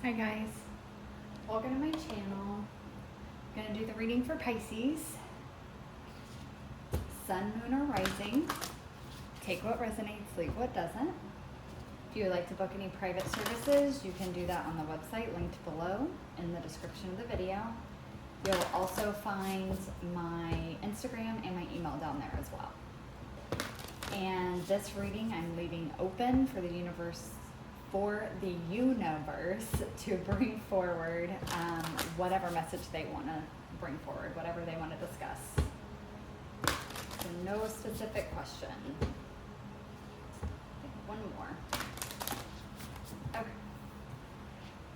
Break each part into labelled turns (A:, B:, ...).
A: Hi guys, welcome to my channel. I'm going to do the reading for Pisces, Sun, Moon, or Rising. Take what resonates, leave what doesn't. If you would like to book any private services, you can do that on the website linked below in the description of the video. You'll also find my Instagram and my email down there as well. And this reading I'm leaving open for the universe to bring forward whatever message they want to bring forward, whatever they want to discuss. So no specific question. One more. Okay.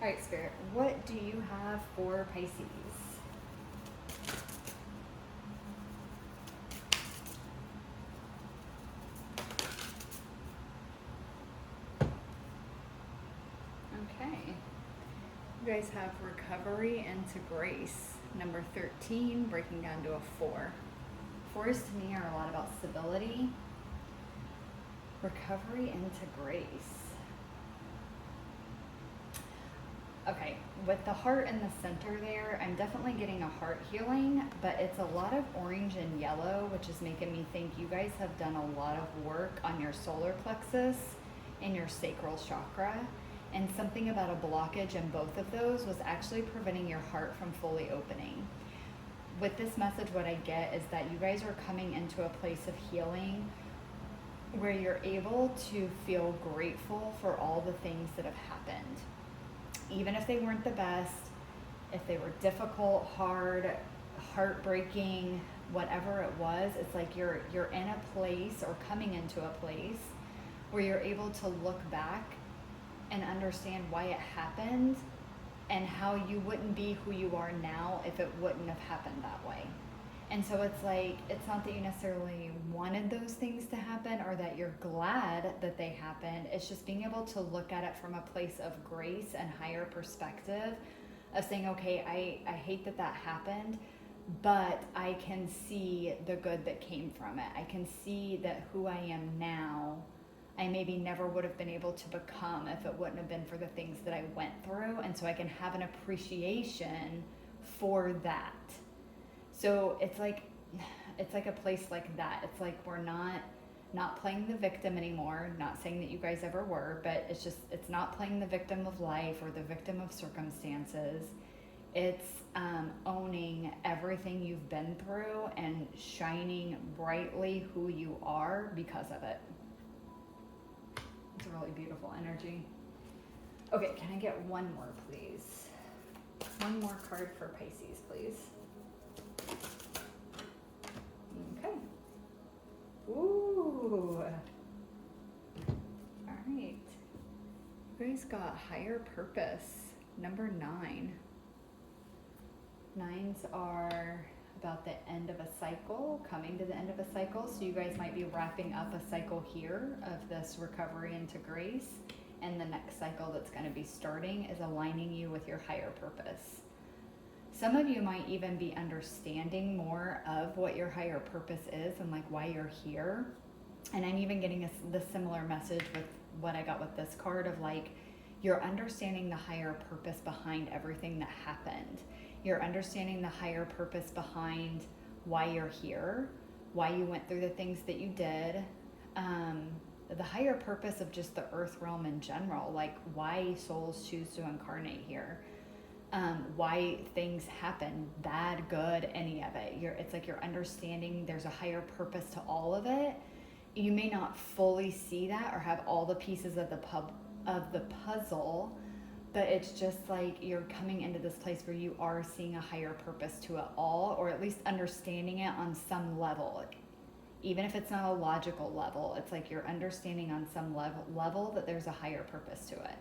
A: All right, Spirit, what do you have for Pisces? You guys have recovery into grace. Number 13, breaking down to a 4. 4s to me are a lot about stability. Recovery into grace. Okay, with the heart in the center there, I'm definitely getting a heart healing, but it's a lot of orange and yellow, which is making me think you guys have done a lot of work on your solar plexus and your sacral chakra. And something about a blockage in both of those was actually preventing your heart from fully opening. With this message, what I get is that you guys are coming into a place of healing where you're able to feel grateful for all the things that have happened. Even if they weren't the best, if they were difficult, hard, heartbreaking, whatever it was, it's like you're in a place or coming into a place where you're able to look back and understand why it happened and how you wouldn't be who you are now if it wouldn't have happened that way. And so it's like, it's not that you necessarily wanted those things to happen or that you're glad that they happened. It's just being able to look at it from a place of grace and higher perspective of saying, okay, I hate that that happened, but I can see the good that came from it. I can see that who I am now, I maybe never would have been able to become if it wouldn't have been for the things that I went through. And so I can have an appreciation for that. So it's like a place like that. It's like we're not playing the victim anymore. Not saying that you guys ever were, but it's not playing the victim of life or the victim of circumstances. It's owning everything you've been through and shining brightly who you are because of it. It's a really beautiful energy. Okay, can I get one more, please? One more card for Pisces, please. Okay. Ooh. All right. You guys got higher purpose, number 9. 9s are about the end of a cycle, coming to the end of a cycle. So you guys might be wrapping up a cycle here of this recovery into grace. And the next cycle that's going to be starting is aligning you with your higher purpose. Some of you might even be understanding more of what your higher purpose is and like why you're here. And I'm even getting the similar message with what I got with this card of like, you're understanding the higher purpose behind everything that happened. You're understanding the higher purpose behind why you're here, why you went through the things that you did, the higher purpose of just the earth realm in general, like why souls choose to incarnate here, why things happen, bad, good, any of it. It's like you're understanding there's a higher purpose to all of it. You may not fully see that or have all the pieces of the puzzle, but it's just like you're coming into this place where you are seeing a higher purpose to it all, or at least understanding it on some level. Even if it's not a logical level, it's like you're understanding on some level that there's a higher purpose to it.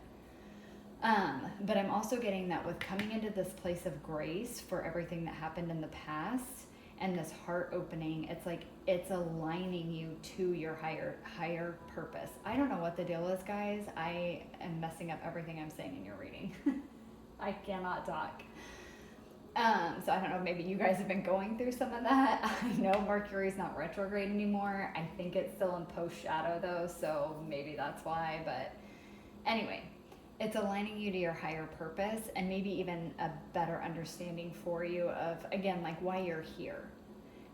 A: But I'm also getting that with coming into this place of grace for everything that happened in the past and this heart opening, it's like it's aligning you to your higher purpose. I don't know what the deal is, guys. I am messing up everything I'm saying in your reading. I cannot talk. So I don't know, maybe you guys have been going through some of that. I know Mercury's not retrograde anymore. I think it's still in post shadow though, so maybe that's why. But anyway, it's aligning you to your higher purpose, and maybe even a better understanding for you of, again, like why you're here.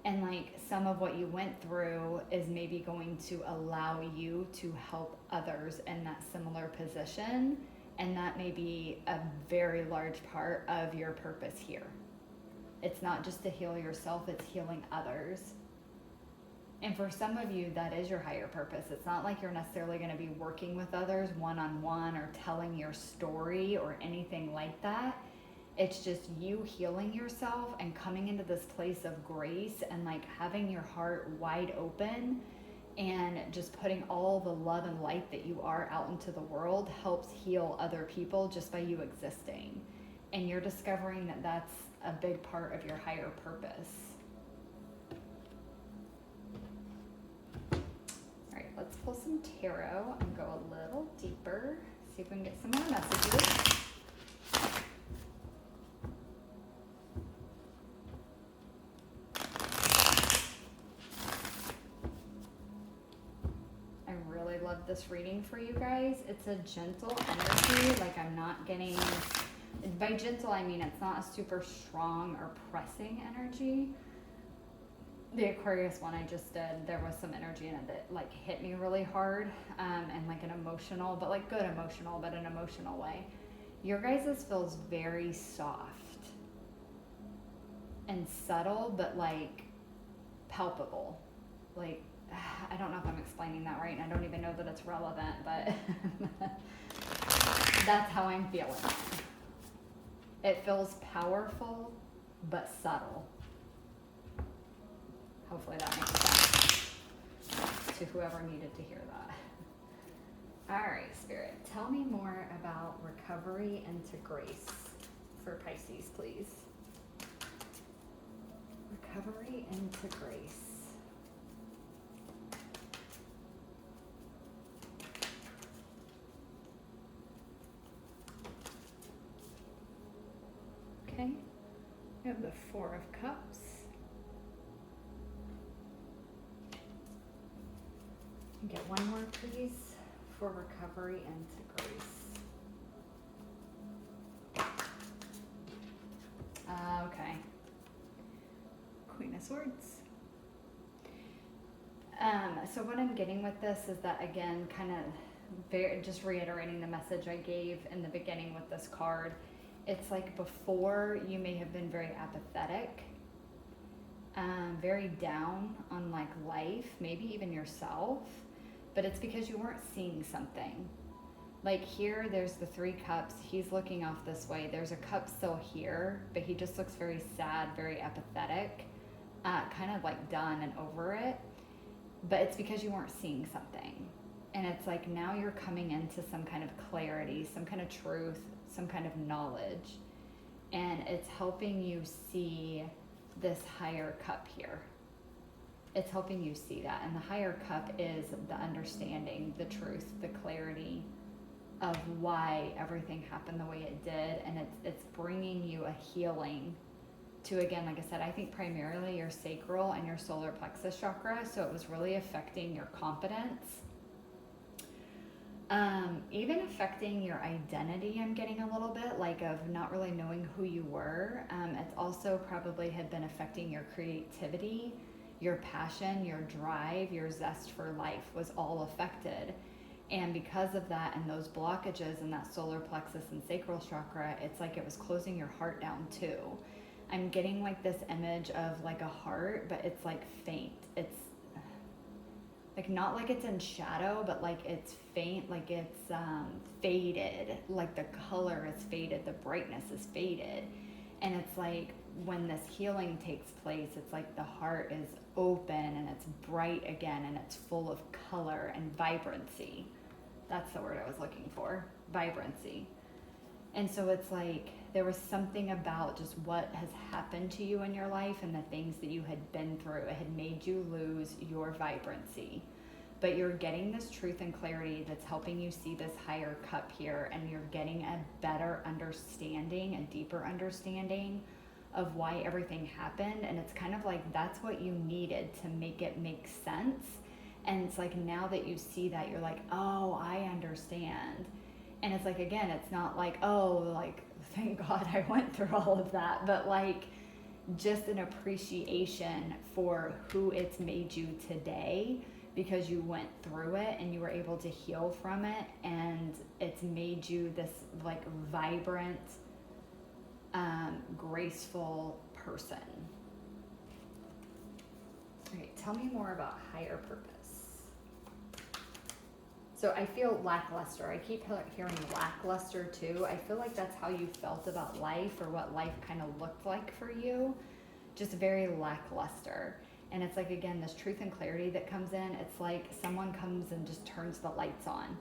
A: And like some of what you went through is maybe going to allow you to help others in that similar position. And that may be a very large part of your purpose here. It's not just to heal yourself, it's healing others. And for some of you, that is your higher purpose. It's not like you're necessarily going to be working with others one-on-one or telling your story or anything like that. It's just you healing yourself and coming into this place of grace and like having your heart wide open and just putting all the love and light that you are out into the world helps heal other people just by you existing. And you're discovering that that's a big part of your higher purpose. All right, let's pull some tarot and go a little deeper. See if we can get some more messages. This reading for you guys. It's a gentle energy. Like I'm not getting, by gentle I mean it's not a super strong or pressing energy. The Aquarius one I just did, there was some energy in it that like hit me really hard, and like an emotional, but like good emotional, but an emotional way. Your guys's feels very soft and subtle, but like palpable. Like I don't know if I'm explaining that right, and I don't even know that it's relevant, but that's how I'm feeling it. It feels powerful, but subtle. Hopefully that makes sense to whoever needed to hear that. All right, Spirit, tell me more about recovery into grace for Pisces, please. Recovery into grace. Okay, we have the Four of Cups. Get one more, please, for recovery into grace. Okay. Queen of Swords. So what I'm getting with this is that, again, kind of just reiterating the message I gave in the beginning with this card. It's like before you may have been very apathetic, very down on like life, maybe even yourself, but it's because you weren't seeing something. Like here, there's the Three Cups. He's looking off this way. There's a cup still here, but he just looks very sad, very apathetic, kind of like done and over it. But it's because you weren't seeing something. And it's like now you're coming into some kind of clarity, some kind of truth, some kind of knowledge, and it's helping you see this higher cup here. It's helping you see that, and the higher cup is the understanding, the truth, the clarity of why everything happened the way it did, and it's bringing you a healing to, again, like I said, I think primarily your sacral and your solar plexus chakra, so it was really affecting your confidence. Even affecting your identity, I'm getting a little bit, like of not really knowing who you were. It's also probably had been affecting your creativity, your passion, your drive, your zest for life was all affected. And because of that and those blockages in that solar plexus and sacral chakra, it's like it was closing your heart down too. I'm getting like this image of like a heart, but it's like faint. It's like not like it's in shadow, but like it's faint, like it's faded, like the color is faded, the brightness is faded. And it's like when this healing takes place, it's like the heart is open and it's bright again and it's full of color and vibrancy. That's the word I was looking for, vibrancy. And so it's like there was something about just what has happened to you in your life and the things that you had been through. It had made you lose your vibrancy. But you're getting this truth and clarity that's helping you see this higher cup here, and you're getting a better understanding, a deeper understanding of why everything happened. And it's kind of like that's what you needed to make it make sense. And it's like now that you see that, you're like, oh, I understand. And it's like, again, it's not like, oh, like, thank God I went through all of that, but like just an appreciation for who it's made you today, because you went through it and you were able to heal from it, and it's made you this like vibrant, graceful person. Okay, tell me more about higher purpose. So I feel lackluster. I keep hearing lackluster too. I feel like that's how you felt about life, or what life kind of looked like for you. Just very lackluster. And it's like, again, this truth and clarity that comes in. It's like someone comes and just turns the lights on.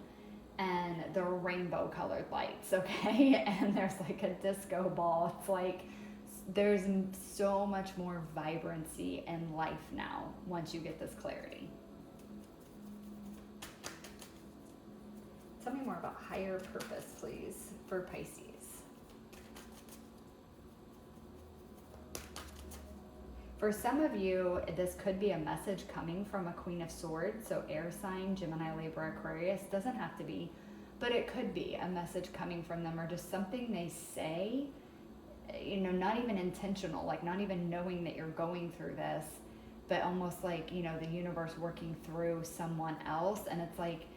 A: And they're rainbow colored lights, okay? And there's like a disco ball. It's like there's so much more vibrancy in life now once you get this clarity. Tell me more about higher purpose, please, for Pisces. For some of you, this could be a message coming from a Queen of Swords, so air sign, Gemini, Libra, Aquarius. Doesn't have to be, but it could be a message coming from them, or just something they say, you know, not even intentional, like not even knowing that you're going through this, but almost like, you know, the universe working through someone else. And it's like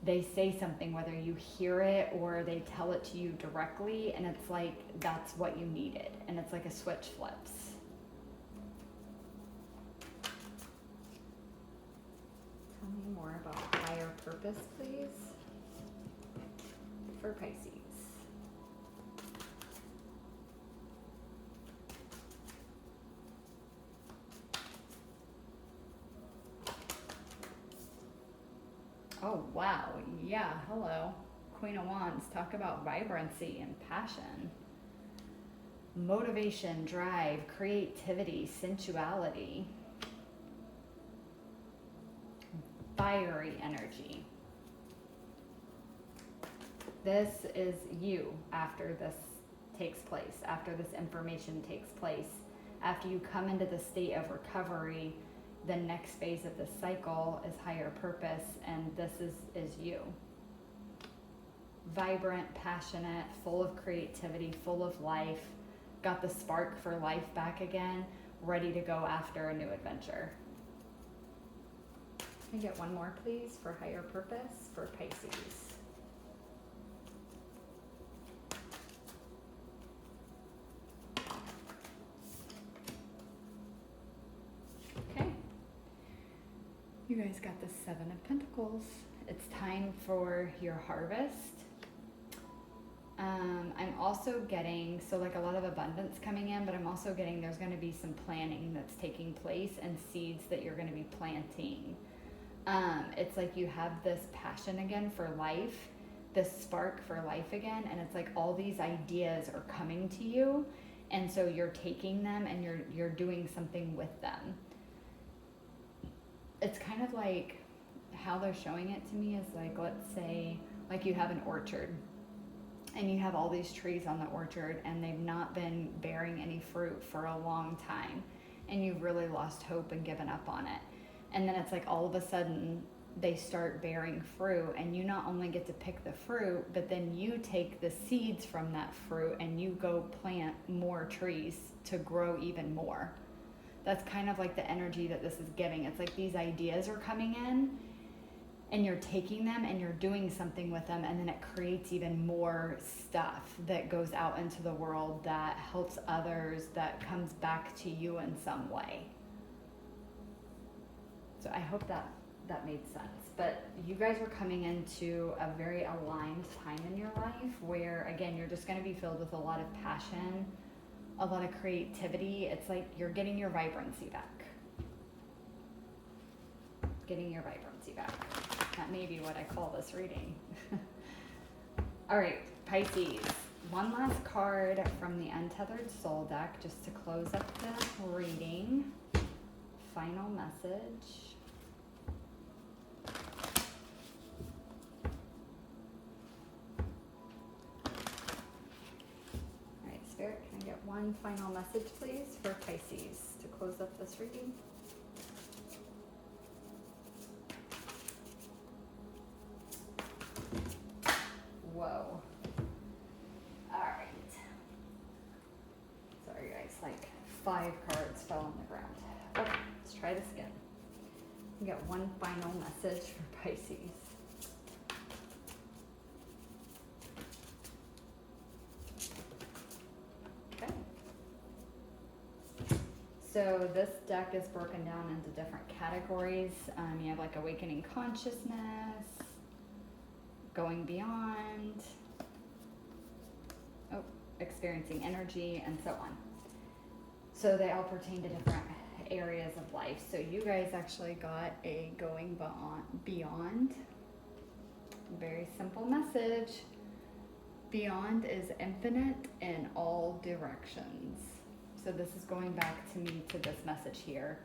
A: they say something, whether you hear it or they tell it to you directly, and it's like that's what you needed, and it's like a switch flips. Tell me more about higher purpose, please, for Pisces. Oh, wow. Yeah, hello. Queen of Wands. Talk about vibrancy and passion. Motivation, drive, creativity, sensuality. Fiery energy. This is you after this takes place, after this information takes place. After you come into the state of recovery, the next phase of the cycle is higher purpose, and this is you. Vibrant, passionate, full of creativity, full of life, got the spark for life back again, ready to go after a new adventure. Can I get one more, please, for higher purpose for Pisces? Okay. You guys got the Seven of Pentacles. It's time for your harvest. I'm also getting, so like a lot of abundance coming in, but I'm also getting there's going to be some planning that's taking place and seeds that you're going to be planting. It's like you have this passion again for life, this spark for life again, and it's like all these ideas are coming to you, and so you're taking them and you're doing something with them. It's kind of like how they're showing it to me is like, let's say like you have an orchard and you have all these trees on the orchard and they've not been bearing any fruit for a long time, and you've really lost hope and given up on it. And then it's like all of a sudden they start bearing fruit, and you not only get to pick the fruit, but then you take the seeds from that fruit and you go plant more trees to grow even more. That's kind of like the energy that this is giving. It's like these ideas are coming in and you're taking them and you're doing something with them, and then it creates even more stuff that goes out into the world that helps others, that comes back to you in some way. So I hope that made sense. But you guys are coming into a very aligned time in your life where, again, you're just going to be filled with a lot of passion, a lot of creativity. It's like you're getting your vibrancy back. Getting your vibrancy back. That may be what I call this reading. All right, Pisces. One last card from the Untethered Soul deck just to close up the reading. Final message. All right, Spirit, can I get one final message, please, for Pisces to close up this reading? 5 cards fell on the ground. Okay, let's try this again. We got one final message for Pisces. Okay. So this deck is broken down into different categories. You have like awakening consciousness, going beyond, experiencing energy, and so on. So they all pertain to different areas of life. So you guys actually got a going beyond. Very simple message. Beyond is infinite in all directions. So this is going back to me to this message here.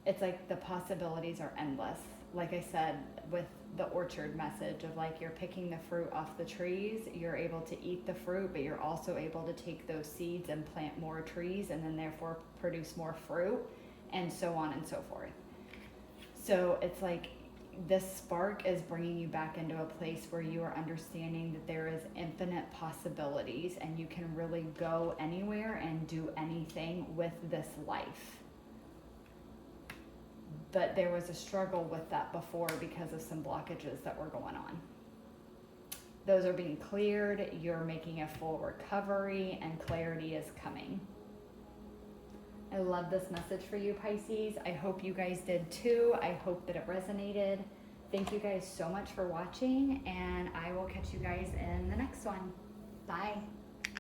A: It's like the possibilities are endless. Like I said, with the orchard message of like you're picking the fruit off the trees, you're able to eat the fruit, but you're also able to take those seeds and plant more trees and then therefore produce more fruit, and so on and so forth. So it's like this spark is bringing you back into a place where you are understanding that there is infinite possibilities and you can really go anywhere and do anything with this life. But there was a struggle with that before because of some blockages that were going on. Those are being cleared, you're making a full recovery, and clarity is coming. I love this message for you, Pisces. I hope you guys did too. I hope that it resonated. Thank you guys so much for watching, and I will catch you guys in the next one. Bye.